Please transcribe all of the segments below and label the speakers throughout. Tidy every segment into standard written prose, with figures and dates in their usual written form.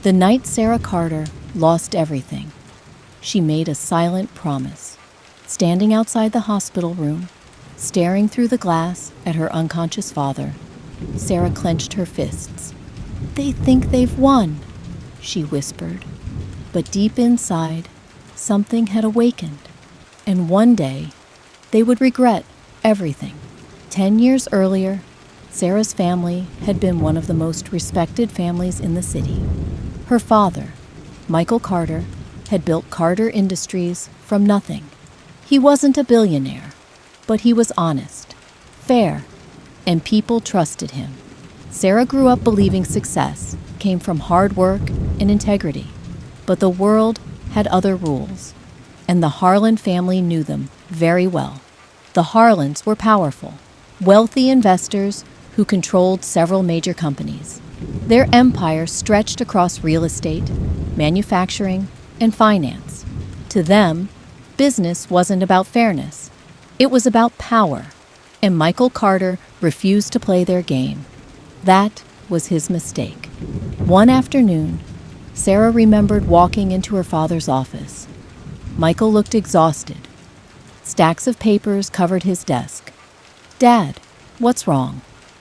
Speaker 1: The night Sarah Carter lost everything, she made a silent promise. Standing outside the hospital room, staring through the glass at her unconscious father, Sarah clenched her fists. "They think they've won," she whispered. But deep inside, something had awakened, and one day they would regret everything. 10 years earlier, Sarah's family had been one of the most respected families in the city. Her father, Michael Carter, had built Carter Industries from nothing. He wasn't a billionaire, but he was honest, fair, and people trusted him. Sarah grew up believing success came from hard work and integrity, but the world had other rules, and the Harland family knew them very well. The Harlands were powerful, wealthy investors who controlled several major companies. Their empire stretched across real estate, manufacturing, and finance. To them, business wasn't about fairness. It was about power, and Michael Carter refused to play their game. That was his mistake. One afternoon, Sarah remembered walking into her father's office. Michael looked exhausted. Stacks of papers covered his desk. "Dad, what's wrong?"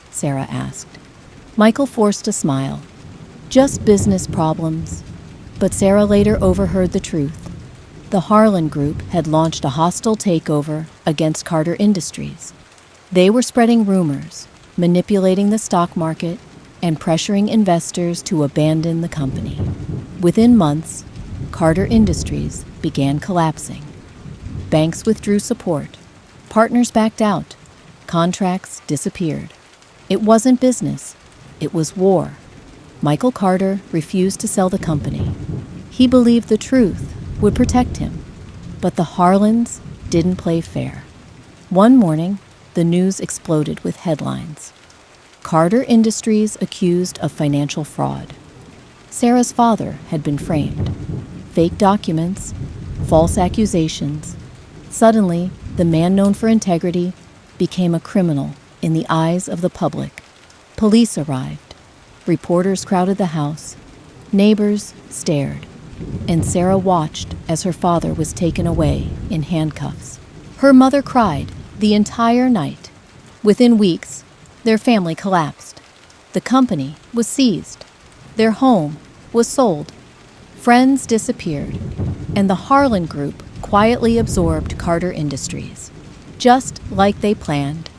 Speaker 1: Sarah asked. Michael forced a smile. "Just business problems." But Sarah later overheard the truth. The Harland Group had launched a hostile takeover against Carter Industries. They were spreading rumors, manipulating the stock market, and pressuring investors to abandon the company. Within months, Carter Industries began collapsing. Banks withdrew support. Partners backed out. Contracts disappeared. It wasn't business. It was war. Michael Carter refused to sell the company. He believed the truth would protect him. But the Harlands didn't play fair. One morning, the news exploded with headlines. Carter Industries accused of financial fraud. Sarah's father had been framed. Fake documents, false accusations. Suddenly, the man known for integrity became a criminal in the eyes of the public. Police arrived. Reporters crowded the house. Neighbors stared. And Sarah watched as her father was taken away in handcuffs. Her mother cried the entire night. Within weeks, their family collapsed. The company was seized. Their home was sold. Friends disappeared. And the Harland Group quietly absorbed Carter Industries. Just like they planned,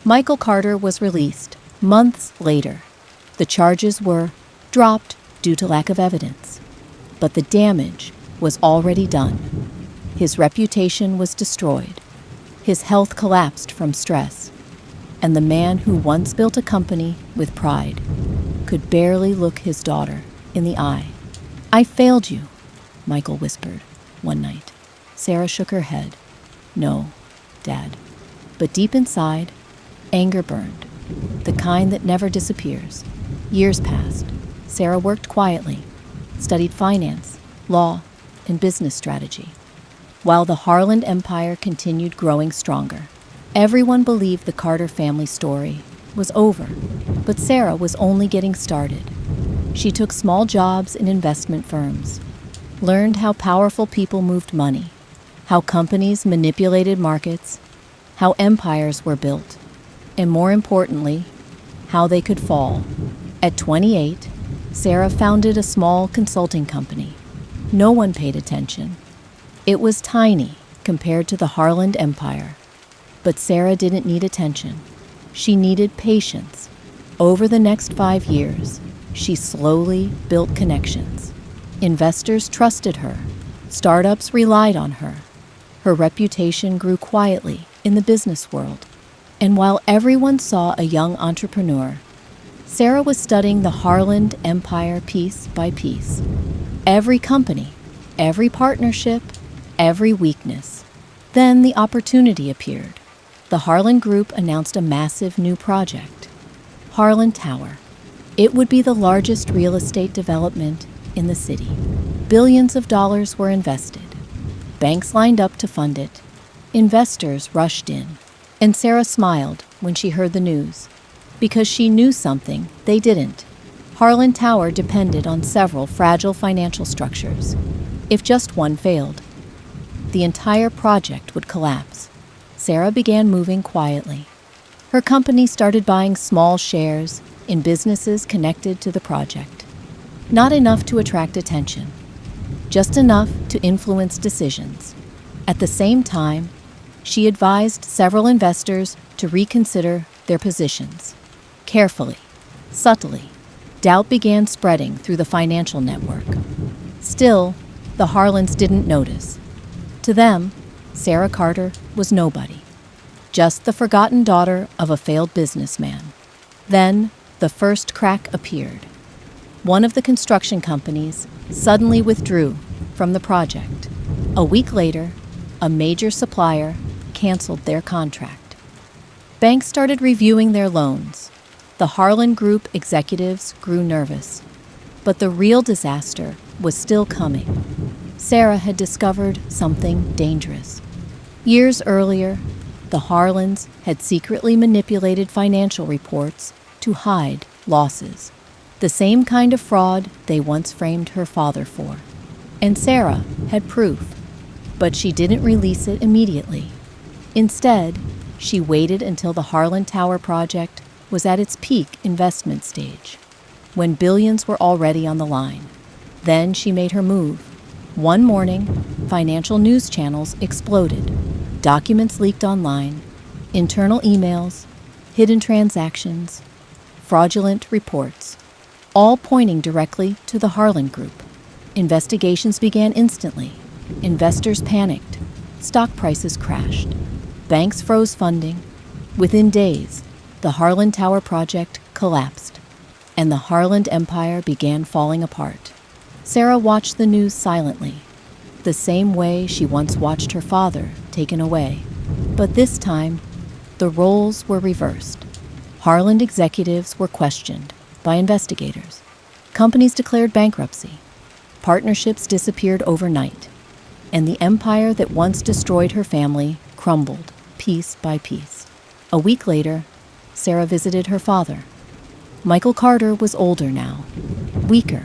Speaker 1: Michael Carter was released months later. The charges were dropped due to lack of evidence. But the damage was already done. His reputation was destroyed. His health collapsed from stress. And the man who once built a company with pride could barely look his daughter in the eye. "I failed you," Michael whispered one night. Sarah shook her head. "No, Dad." But deep inside, anger burned, the kind that never disappears. Years passed. Sarah worked quietly, studied finance, law, and business strategy, while the Harland Empire continued growing stronger. Everyone believed the Carter family story was over, but Sarah was only getting started. She took small jobs in investment firms, learned how powerful people moved money, how companies manipulated markets, how empires were built, and more importantly, how they could fall. At 28, Sarah founded a small consulting company. No one paid attention. It was tiny compared to the Harland Empire. But Sarah didn't need attention. She needed patience. Over the next 5 years, she slowly built connections. Investors trusted her. Startups relied on her. Her reputation grew quietly in the business world. And while everyone saw a young entrepreneur, Sarah was studying the Harland Empire piece by piece. Every company, every partnership, every weakness. Then the opportunity appeared. The Harland Group announced a massive new project, Harland Tower. It would be the largest real estate development in the city. Billions of dollars were invested. Banks lined up to fund it. Investors rushed in. And Sarah smiled when she heard the news, because she knew something they didn't. Harland Tower depended on several fragile financial structures. If just one failed, the entire project would collapse. Sarah began moving quietly. Her company started buying small shares in businesses connected to the project. Not enough to attract attention, just enough to influence decisions. At the same time, she advised several investors to reconsider their positions. Carefully, subtly, doubt began spreading through the financial network. Still, the Harlands didn't notice. To them, Sarah Carter was nobody, just the forgotten daughter of a failed businessman. Then, the first crack appeared. One of the construction companies suddenly withdrew from the project. A week later, a major supplier canceled their contract. Banks started reviewing their loans. The Harland Group executives grew nervous. But the real disaster was still coming. Sarah had discovered something dangerous. Years earlier, the Harlands had secretly manipulated financial reports to hide losses, the same kind of fraud they once framed her father for. And Sarah had proof, but she didn't release it immediately. Instead, she waited until the Harland Tower project was at its peak investment stage, when billions were already on the line. Then she made her move. One morning, financial news channels exploded. Documents leaked online, internal emails, hidden transactions, fraudulent reports, all pointing directly to the Harland Group. Investigations began instantly. Investors panicked. Stock prices crashed. Banks froze funding. Within days, the Harland Tower project collapsed, and the Harland empire began falling apart. Sarah watched the news silently, the same way she once watched her father taken away. But this time, the roles were reversed. Harland executives were questioned by investigators. Companies declared bankruptcy. Partnerships disappeared overnight. And the empire that once destroyed her family crumbled piece by piece. A week later, Sarah visited her father. Michael Carter was older now, weaker,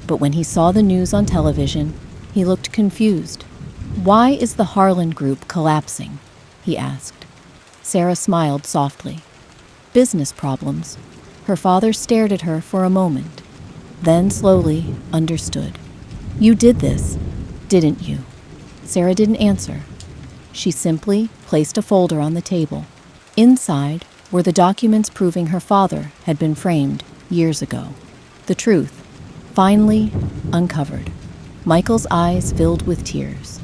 Speaker 1: but when he saw the news on television, he looked confused. "Why is the Harland Group collapsing?" he asked. Sarah smiled softly. "Business problems." Her father stared at her for a moment, then slowly understood. "You did this, didn't you?" Sarah didn't answer. She simply placed a folder on the table. Inside were the documents proving her father had been framed years ago. The truth, finally uncovered. Michael's eyes filled with tears.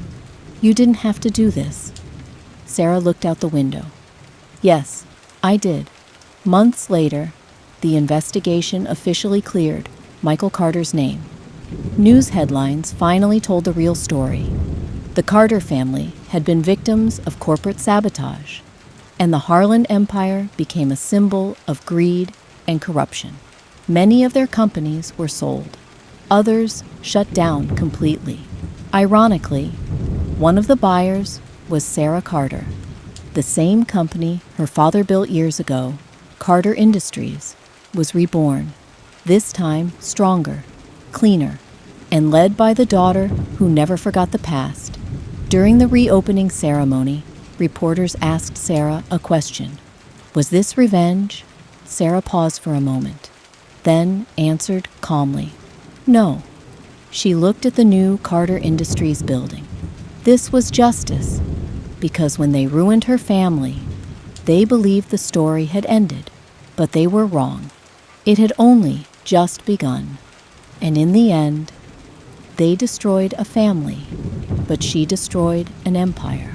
Speaker 1: "You didn't have to do this." Sarah looked out the window. "Yes, I did." Months later, the investigation officially cleared Michael Carter's name. News headlines finally told the real story. The Carter family had been victims of corporate sabotage, and the Harland Empire became a symbol of greed and corruption. Many of their companies were sold. Others shut down completely. Ironically, one of the buyers was Sarah Carter. The same company her father built years ago, Carter Industries, was reborn, this time stronger, cleaner, and led by the daughter who never forgot the past. During the reopening ceremony, reporters asked Sarah a question. Was this revenge? Sarah paused for a moment, then answered calmly, "No." She looked at the new Carter Industries building. This was justice, because when they ruined her family, they believed the story had ended, but they were wrong. It had only just begun. And in the end, they destroyed a family, but she destroyed an empire.